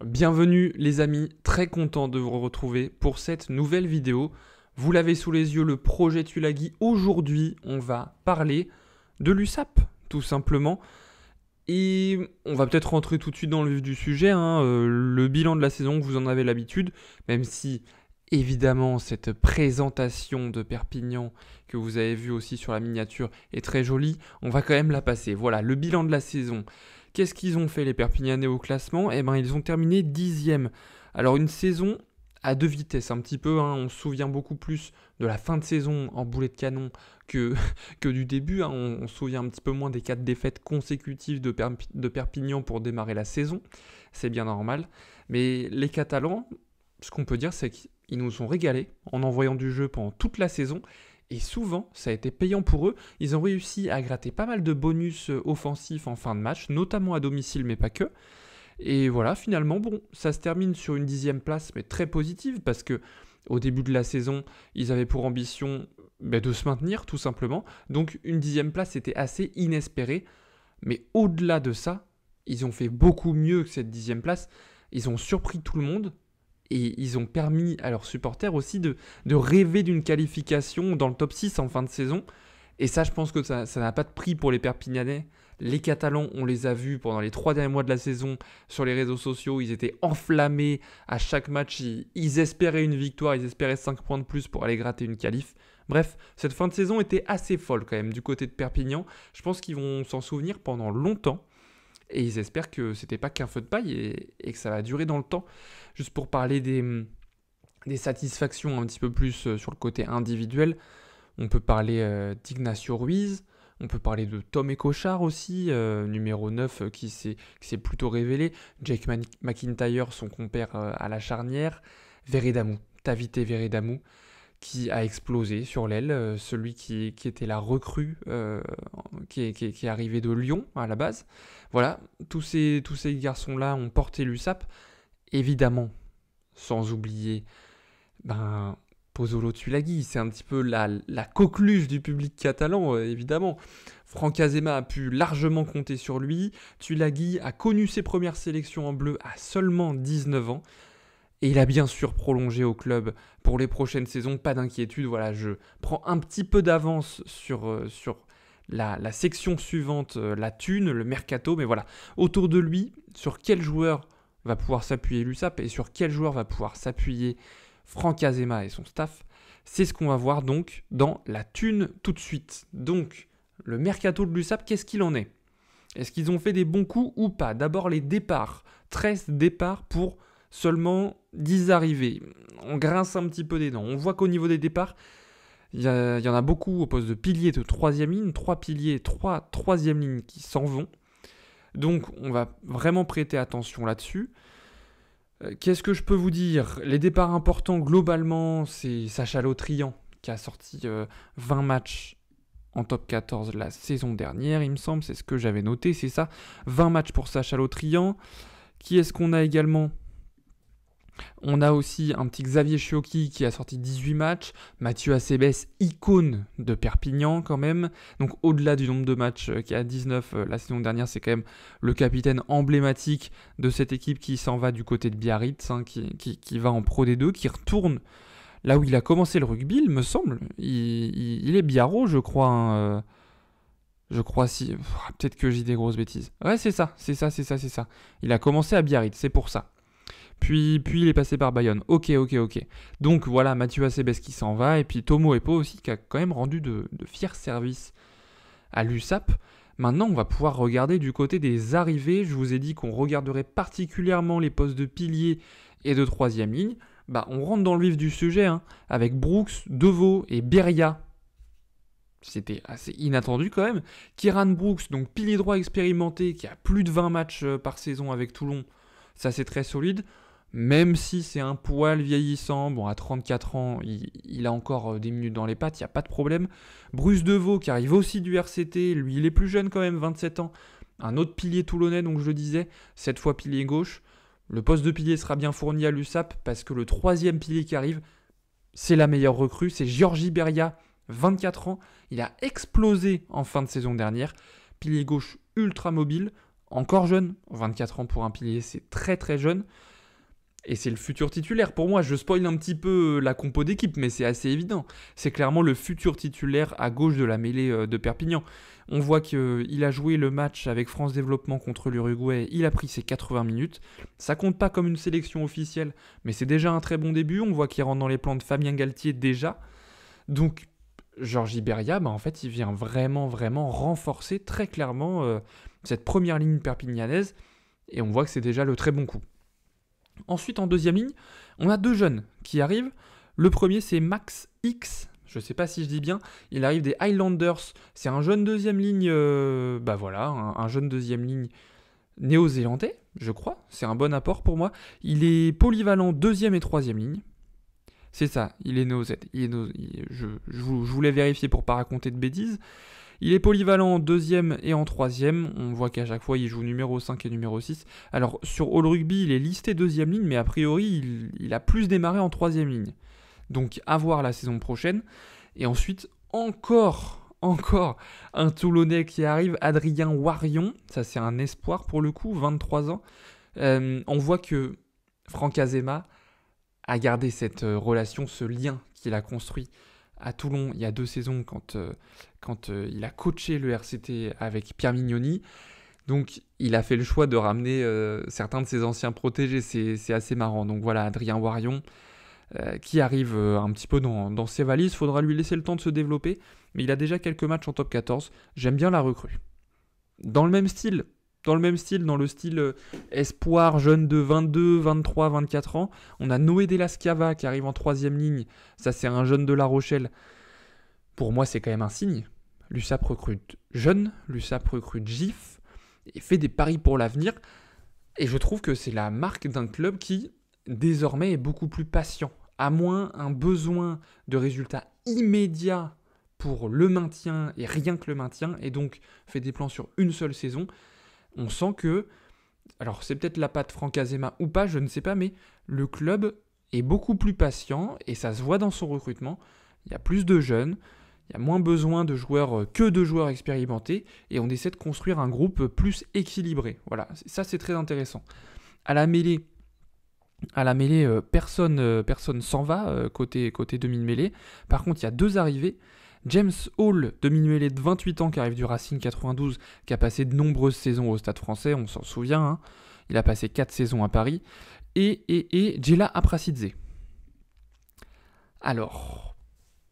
Bienvenue les amis, très content de vous retrouver pour cette nouvelle vidéo. Vous l'avez sous les yeux, le projet Tulagi. Aujourd'hui, on va parler de l'USAP, tout simplement. Et on va peut-être rentrer tout de suite dans le vif du sujet. Le bilan de la saison, vous en avez l'habitude, même si évidemment cette présentation de Perpignan que vous avez vue aussi sur la miniature est très jolie. On va quand même la passer. Voilà, le bilan de la saison. Qu'est-ce qu'ils ont fait les Perpignanais au classement ? Eh bien, ils ont terminé 10e. Alors, une saison à deux vitesses, un petit peu. On se souvient beaucoup plus de la fin de saison en boulet de canon que du début. On se souvient un petit peu moins des 4 défaites consécutives de Perpignan pour démarrer la saison. C'est bien normal. Mais les Catalans, ce qu'on peut dire, c'est qu'ils nous ont régalés en envoyant du jeu pendant toute la saison. Et souvent, ça a été payant pour eux. Ils ont réussi à gratter pas mal de bonus offensifs en fin de match, notamment à domicile, mais pas que. Et voilà, finalement, bon, ça se termine sur une 10e place, mais très positive, parce que au début de la saison, ils avaient pour ambition de se maintenir, tout simplement. Donc, une 10e place, c'était assez inespéré. Mais au-delà de ça, ils ont fait beaucoup mieux que cette 10e place. Ils ont surpris tout le monde. Et ils ont permis à leurs supporters aussi de rêver d'une qualification dans le top 6 en fin de saison. Et ça, je pense que ça n'a pas de prix pour les Perpignanais. Les Catalans, on les a vus pendant les 3 derniers mois de la saison sur les réseaux sociaux. Ils étaient enflammés à chaque match. Ils espéraient une victoire, ils espéraient 5 points de plus pour aller gratter une qualif. Bref, cette fin de saison était assez folle quand même du côté de Perpignan. Je pense qu'ils vont s'en souvenir pendant longtemps. Et ils espèrent que c'était pas qu'un feu de paille et que ça va durer dans le temps. Juste pour parler des satisfactions un petit peu plus sur le côté individuel, on peut parler d'Ignacio Ruiz, on peut parler de Tom Ecochard aussi, numéro 9 qui s'est plutôt révélé, Jake McIntyre, son compère à la charnière, Veredamou, Tavite Veredamou, qui a explosé sur l'aile, celui qui était la recrue, qui est arrivé de Lyon à la base. Voilà, tous ces garçons-là ont porté l'USAP, évidemment, sans oublier Pozzolo Tulagi, c'est un petit peu la coqueluche du public catalan, évidemment. Franck Azema a pu largement compter sur lui, Tulagi a connu ses premières sélections en bleu à seulement 19 ans, et il a bien sûr prolongé au club pour les prochaines saisons, pas d'inquiétude. Voilà, je prends un petit peu d'avance sur la section suivante, la thune, le mercato. Mais voilà, autour de lui, sur quel joueur va pouvoir s'appuyer l'USAP et sur quel joueur va pouvoir s'appuyer Franck Azema et son staff, c'est ce qu'on va voir donc dans la thune tout de suite. Donc, le mercato de l'USAP, qu'est-ce qu'il en est ? Est-ce qu'ils ont fait des bons coups ou pas ? D'abord, les départs. 13 départs pour seulement 10 arrivées. On grince un petit peu des dents. On voit qu'au niveau des départs, il y en a beaucoup au poste de pilier de 3e ligne, 3 piliers, 3 3e ligne qui s'en vont. Donc on va vraiment prêter attention là-dessus. Qu'est-ce que je peux vous dire ? Les départs importants globalement, c'est Sacha Lautrian qui a sorti 20 matchs en top 14 la saison dernière, il me semble, c'est ce que j'avais noté, c'est ça. 20 matchs pour Sacha Lautrian. Qui est-ce qu'on a également ? On a aussi un petit Xavier Chiocchi qui a sorti 18 matchs, Mathieu Acebes, icône de Perpignan quand même, donc au-delà du nombre de matchs qui est à 19 la saison dernière, c'est quand même le capitaine emblématique de cette équipe qui s'en va du côté de Biarritz, qui va en Pro D2, qui retourne là où il a commencé le rugby, il me semble, il est biarro je crois, je crois si, peut-être que j'ai des grosses bêtises, ouais c'est ça, il a commencé à Biarritz, c'est pour ça. Puis il est passé par Bayonne. Ok. Donc voilà, Mathieu Acebes qui s'en va. Et puis Tomo Epo aussi qui a quand même rendu de fiers services à l'USAP. Maintenant, on va pouvoir regarder du côté des arrivées. Je vous ai dit qu'on regarderait particulièrement les postes de pilier et de 3e ligne. On rentre dans le vif du sujet avec Brooks, Deveau et Beria. C'était assez inattendu quand même. Kieran Brooks, donc pilier droit expérimenté, qui a plus de 20 matchs par saison avec Toulon. Ça, c'est très solide. Même si c'est un poil vieillissant, bon à 34 ans, il a encore des minutes dans les pattes, il n'y a pas de problème. Bruce Deveau qui arrive aussi du RCT, lui il est plus jeune quand même, 27 ans. Un autre pilier toulonnais, donc je le disais, cette fois pilier gauche. Le poste de pilier sera bien fourni à l'USAP parce que le 3e pilier qui arrive, c'est la meilleure recrue, c'est Giorgi Beria, 24 ans. Il a explosé en fin de saison dernière. Pilier gauche ultra mobile, encore jeune, 24 ans pour un pilier, c'est très très jeune. Et c'est le futur titulaire. Pour moi, je spoil un petit peu la compo d'équipe, mais c'est assez évident. C'est clairement le futur titulaire à gauche de la mêlée de Perpignan. On voit qu'il a joué le match avec France Développement contre l'Uruguay, il a pris ses 80 minutes. Ça compte pas comme une sélection officielle, mais c'est déjà un très bon début. On voit qu'il rentre dans les plans de Fabien Galtier déjà. Donc, Georges Iberia, en fait, il vient vraiment, vraiment renforcer très clairement cette première ligne perpignanaise. Et on voit que c'est déjà le très bon coup. Ensuite, en deuxième ligne, on a 2 jeunes qui arrivent. Le premier, c'est Max X. Je ne sais pas si je dis bien. Il arrive des Highlanders. C'est un jeune deuxième ligne, un jeune deuxième ligne néo-zélandais, je crois. C'est un bon apport pour moi. Il est polyvalent deuxième et troisième ligne. C'est ça, il est néo-Z. Je voulais vérifier pour ne pas raconter de bêtises. Il est polyvalent en deuxième et en troisième. On voit qu'à chaque fois, il joue numéro 5 et numéro 6. Alors, sur All Rugby, il est listé deuxième ligne, mais a priori, il a plus démarré en troisième ligne. Donc, à voir la saison prochaine. Et ensuite, encore un Toulonnais qui arrive, Adrien Warion. Ça, c'est un espoir pour le coup, 23 ans. On voit que Franck Azema a gardé cette relation, ce lien qu'il a construit à Toulon il y a 2 saisons quand il a coaché le RCT avec Pierre Mignoni. Donc il a fait le choix de ramener certains de ses anciens protégés, c'est assez marrant. Donc voilà, Adrien Warion qui arrive un petit peu dans ses valises, faudra lui laisser le temps de se développer, mais il a déjà quelques matchs en top 14, j'aime bien la recrue. Dans le style espoir, jeune de 22, 23, 24 ans. On a Noé Delascava qui arrive en troisième ligne. Ça, c'est un jeune de La Rochelle. Pour moi, c'est quand même un signe. L'USAP recrute jeune, l'USAP recrute GIF et fait des paris pour l'avenir. Et je trouve que c'est la marque d'un club qui, désormais, est beaucoup plus patient. A moins un besoin de résultats immédiats pour le maintien et rien que le maintien, et donc fait des plans sur une seule saison. On sent que, alors c'est peut-être la patte Franck Azema ou pas, je ne sais pas, mais le club est beaucoup plus patient et ça se voit dans son recrutement. Il y a plus de jeunes, il y a moins besoin de joueurs que de joueurs expérimentés et on essaie de construire un groupe plus équilibré. Voilà, ça c'est très intéressant. À la mêlée, personne s'en va côté demi-mêlée. Par contre, il y a 2 arrivées. James Hall, demi-mêlée de 28 ans, qui arrive du Racing 92, qui a passé de nombreuses saisons au Stade Français, on s'en souvient. Hein. Il a passé 4 saisons à Paris. Et Djela Aprasidze. Alors,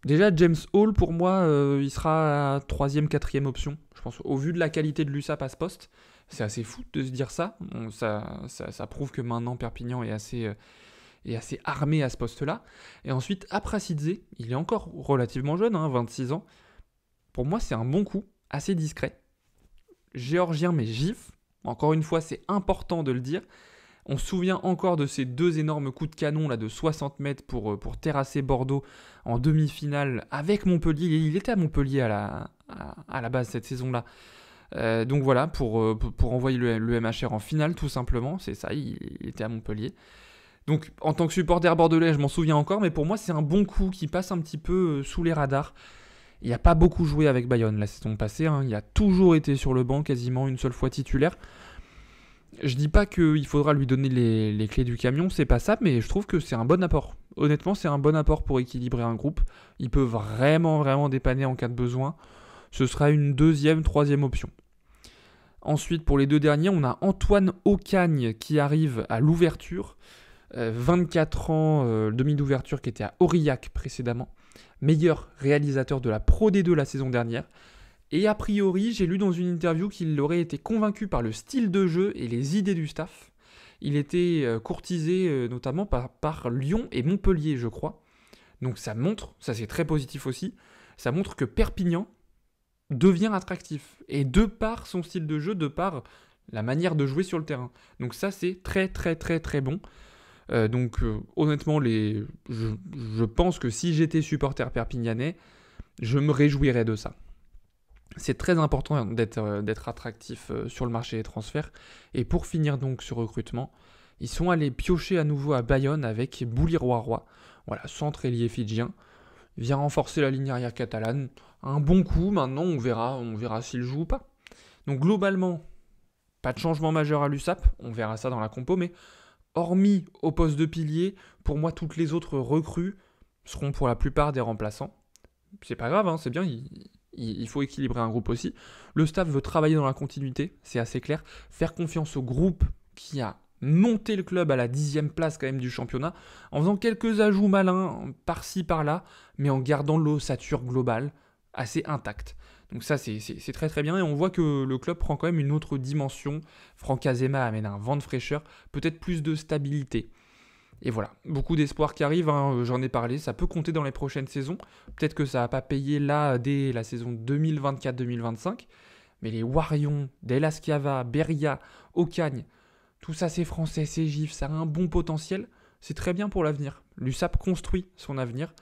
déjà, James Hall, pour moi, il sera 3e, 4e option. Je pense, au vu de la qualité de l'USAP à ce poste, c'est assez fou de se dire ça. Ça prouve que maintenant, Perpignan est assez armé à ce poste-là. Et ensuite, Aprasidze, il est encore relativement jeune, 26 ans. Pour moi, c'est un bon coup, assez discret. Géorgien, mais GIF. Encore une fois, c'est important de le dire. On se souvient encore de ces 2 énormes coups de canon là, de 60 mètres pour terrasser Bordeaux en demi-finale avec Montpellier. Il était à Montpellier à la base cette saison-là. Donc voilà, pour envoyer le MHR en finale, tout simplement. C'est ça, il était à Montpellier. Donc, en tant que supporter bordelais, je m'en souviens encore, mais pour moi, c'est un bon coup qui passe un petit peu sous les radars. Il n'a pas beaucoup joué avec Bayonne la saison passée. Il a toujours été sur le banc, quasiment une seule fois titulaire. Je dis pas qu'il faudra lui donner les clés du camion, c'est pas ça, mais je trouve que c'est un bon apport. Honnêtement, c'est un bon apport pour équilibrer un groupe. Il peut vraiment, vraiment dépanner en cas de besoin. Ce sera une 2e, 3e option. Ensuite, pour les 2 derniers, on a Antoine Aucagne qui arrive à l'ouverture. 24 ans, demi d'ouverture qui était à Aurillac précédemment, meilleur réalisateur de la Pro D2 la saison dernière. Et a priori, j'ai lu dans une interview qu'il aurait été convaincu par le style de jeu et les idées du staff. Il était courtisé notamment par Lyon et Montpellier, je crois. Donc ça montre, ça c'est très positif aussi, ça montre que Perpignan devient attractif. Et de par son style de jeu, de par la manière de jouer sur le terrain. Donc ça c'est très très très très bon. Honnêtement, je pense que si j'étais supporter perpignanais, je me réjouirais de ça. C'est très important d'être attractif sur le marché des transferts. Et pour finir donc ce recrutement, ils sont allés piocher à nouveau à Bayonne avec Bouli-Roi-Roi. Voilà, centre ailier fidjien. Il vient renforcer la ligne arrière catalane. Un bon coup, maintenant on verra s'il joue ou pas. Donc globalement, Pas de changement majeur à l'USAP, on verra ça dans la compo, mais hormis au poste de pilier, pour moi, toutes les autres recrues seront pour la plupart des remplaçants. C'est pas grave, hein, c'est bien, il faut équilibrer un groupe aussi. Le staff veut travailler dans la continuité, c'est assez clair. Faire confiance au groupe qui a monté le club à la 10e place quand même du championnat, en faisant quelques ajouts malins par-ci par-là, mais en gardant l'ossature globale assez intacte. Donc ça, c'est très très bien, et on voit que le club prend quand même une autre dimension. Franck Azema amène un vent de fraîcheur, peut-être plus de stabilité. Et voilà, beaucoup d'espoir qui arrive, hein, j'en ai parlé, ça peut compter dans les prochaines saisons. Peut-être que ça va pas payer là dès la saison 2024-2025, mais les Warion, Del Schiava, Beria, Ocagne, tout ça c'est français, c'est GIF, ça a un bon potentiel, c'est très bien pour l'avenir. L'USAP construit son avenir.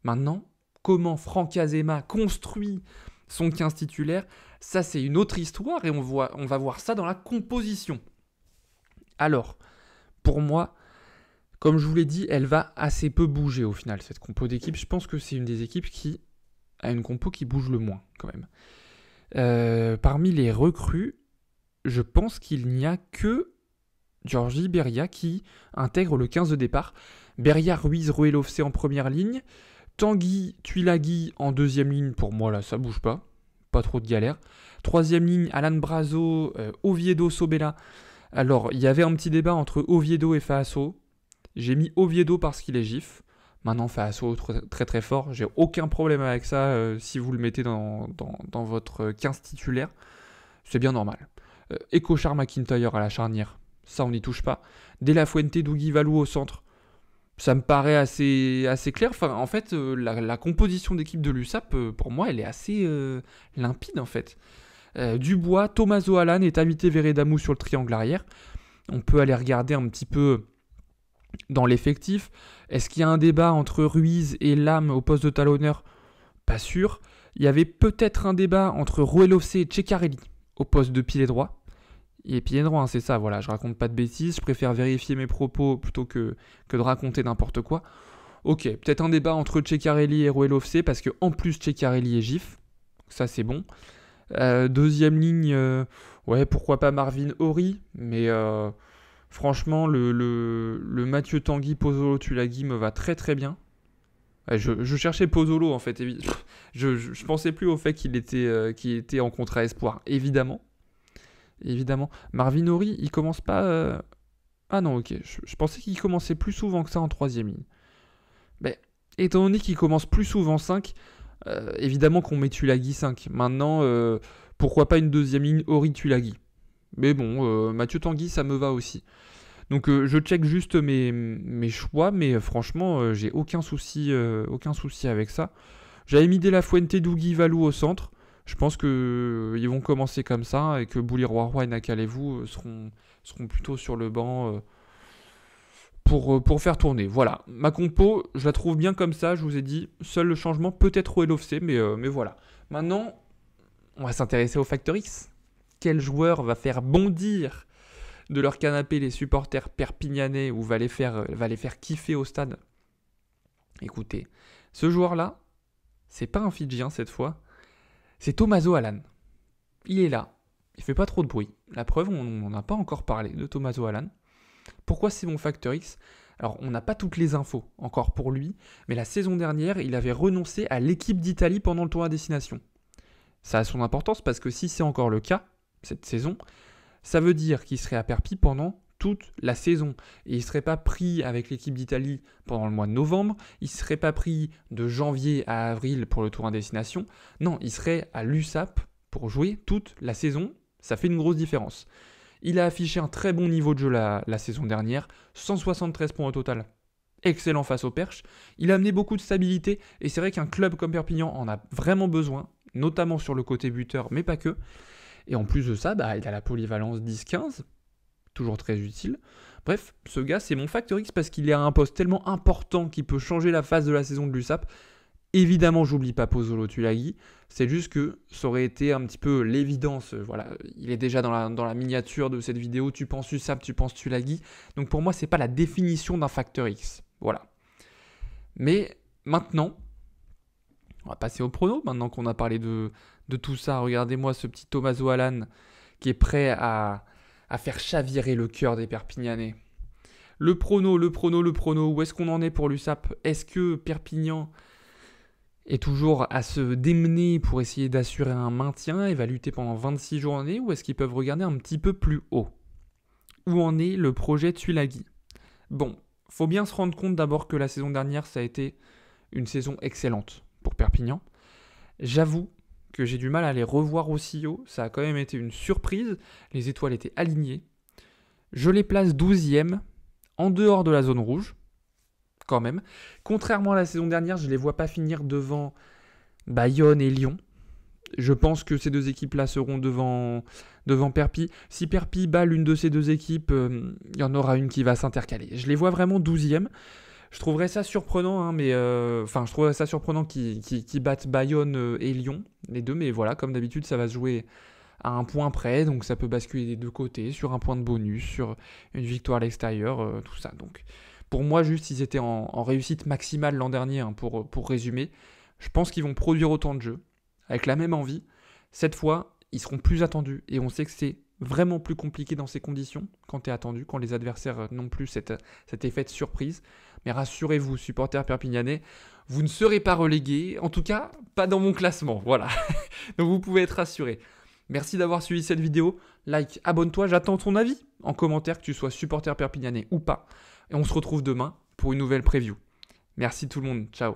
Maintenant, comment Franck Azema construit son 15 titulaire, ça c'est une autre histoire, et on va voir ça dans la composition. Alors, pour moi, comme je vous l'ai dit, elle va assez peu bouger au final, cette compo d'équipe. Je pense que c'est une des équipes qui a une compo qui bouge le moins, quand même. Parmi les recrues, je pense qu'il n'y a que Georgie Beria qui intègre le 15 de départ. Beria, Ruiz, Ruelovce en première ligne. Tanguy, Tuilagi en deuxième ligne. Pour moi, là, ça bouge pas. Pas trop de galère. Troisième ligne, Alan Brazo, Oviedo, Sobela. Alors, il y avait un petit débat entre Oviedo et Faasso. J'ai mis Oviedo parce qu'il est GIF. Maintenant, Faasso très très fort. J'ai aucun problème avec ça si vous le mettez dans votre 15 titulaire. C'est bien normal. Ecochar McIntyre à la charnière. Ça, on n'y touche pas. De La Fuente, Dougie Valou au centre. Ça me paraît assez clair. Enfin, en fait, la composition d'équipe de l'USAP, pour moi, elle est assez limpide, en fait. Dubois, Tommaso Alan et Tamité Veredamou sur le triangle arrière. On peut aller regarder un petit peu dans l'effectif. Est-ce qu'il y a un débat entre Ruiz et Lam au poste de talonneur? Pas sûr. Il y avait peut-être un débat entre Ruelovce et Ceccarelli au poste de pilier droit. Il est pilier droit, hein, c'est ça, voilà, je raconte pas de bêtises, je préfère vérifier mes propos plutôt que de raconter n'importe quoi. Ok, peut-être un débat entre Ceccarelli et Ruelovce, parce que en plus Ceccarelli est GIF, ça c'est bon. Deuxième ligne, ouais, pourquoi pas Marvin Horry, mais franchement, le Mathieu Tanguy Pozzolo Tulagi me va très très bien. Ouais, je cherchais Pozzolo en fait, je pensais plus au fait qu'il était en contrat espoir, évidemment. Marvin Horry, il commence pas... Ah non, ok, je pensais qu'il commençait plus souvent que ça en troisième ligne. Mais étant donné qu'il commence plus souvent 5, évidemment qu'on met Tulagi 5. Maintenant, pourquoi pas une deuxième ligne Horry-Tulagi. Mais bon, Mathieu Tanguy, ça me va aussi. Donc je check juste mes choix, mais franchement, j'ai aucun souci avec ça. J'avais mis De La Fuente, Dougie Valou au centre. Je pense qu'ils vont commencer comme ça et que Bouli-Roy-Roy et Nakalevu seront plutôt sur le banc pour faire tourner. Voilà, ma compo, je la trouve bien comme ça, je vous ai dit. Seul le changement, peut-être Ruelovce, mais voilà. Maintenant, on va s'intéresser au Factor X. Quel joueur va faire bondir de leur canapé les supporters perpignanais ou va les faire kiffer au stade? Écoutez, ce joueur-là, c'est pas un Fidjien cette fois. C'est Tommaso Alan. Il est là. Il fait pas trop de bruit. La preuve, on n'en a pas encore parlé de Tommaso Alan. Pourquoi c'est mon Factor X? Alors, on n'a pas toutes les infos encore pour lui, mais la saison dernière, il avait renoncé à l'équipe d'Italie pendant le tournoi à destination. Ça a son importance parce que si c'est encore le cas, cette saison, ça veut dire qu'il serait à Perpignan pendant toute la saison. Et il ne serait pas pris avec l'équipe d'Italie pendant le mois de novembre, il ne serait pas pris de janvier à avril pour le tour à destination. Non, il serait à l'USAP pour jouer toute la saison. Ça fait une grosse différence. Il a affiché un très bon niveau de jeu la saison dernière, 173 points au total. Excellent face aux Perches. Il a amené beaucoup de stabilité et c'est vrai qu'un club comme Perpignan en a vraiment besoin, notamment sur le côté buteur, mais pas que. Et en plus de ça, il a la polyvalence 10-15, toujours très utile. Bref, ce gars, c'est mon Factor X parce qu'il est à un poste tellement important qu'il peut changer la phase de la saison de l'USAP. Évidemment, j'oublie pas Pozzolo Tulagi, c'est juste que ça aurait été un petit peu l'évidence. Voilà, il est déjà dans la miniature de cette vidéo, tu penses USAP, tu penses Tulagi. Donc pour moi, c'est pas la définition d'un Factor X. Voilà. Mais maintenant, on va passer au prono, maintenant qu'on a parlé de tout ça. Regardez-moi ce petit Tommaso Alan qui est prêt à à faire chavirer le cœur des Perpignanais. Le prono, où est-ce qu'on en est pour l'USAP? Est-ce que Perpignan est toujours à se démener pour essayer d'assurer un maintien et va lutter pendant 26 journées, ou est-ce qu'ils peuvent regarder un petit peu plus haut? Où en est le projet Tuilagi? Bon, faut bien se rendre compte d'abord que la saison dernière, ça a été une saison excellente pour Perpignan. J'avoue que j'ai du mal à les revoir aussi haut, ça a quand même été une surprise, les étoiles étaient alignées. Je les place 12e, en dehors de la zone rouge, quand même. Contrairement à la saison dernière, je ne les vois pas finir devant Bayonne et Lyon. Je pense que ces deux équipes-là seront devant Perpi. Si Perpi bat l'une de ces deux équipes, il y en aura une qui va s'intercaler. Je les vois vraiment 12e. Je trouverais ça surprenant, hein, je trouverais ça surprenant qu'ils battent Bayonne et Lyon, les deux, mais voilà, comme d'habitude, ça va se jouer à un point près, donc ça peut basculer des deux côtés, sur un point de bonus, sur une victoire à l'extérieur, tout ça. Donc, pour moi, juste, ils étaient en réussite maximale l'an dernier, hein, pour résumer. Je pense qu'ils vont produire autant de jeux, avec la même envie. Cette fois, ils seront plus attendus, et on sait que c'est vraiment plus compliqué dans ces conditions, quand tu es attendu, quand les adversaires n'ont plus cet effet de surprise. Mais rassurez-vous, supporters perpignanais, vous ne serez pas relégués, en tout cas, pas dans mon classement, voilà. Donc vous pouvez être rassurés. Merci d'avoir suivi cette vidéo, like, abonne-toi, j'attends ton avis en commentaire, que tu sois supporter perpignanais ou pas. Et on se retrouve demain pour une nouvelle preview. Merci tout le monde, ciao.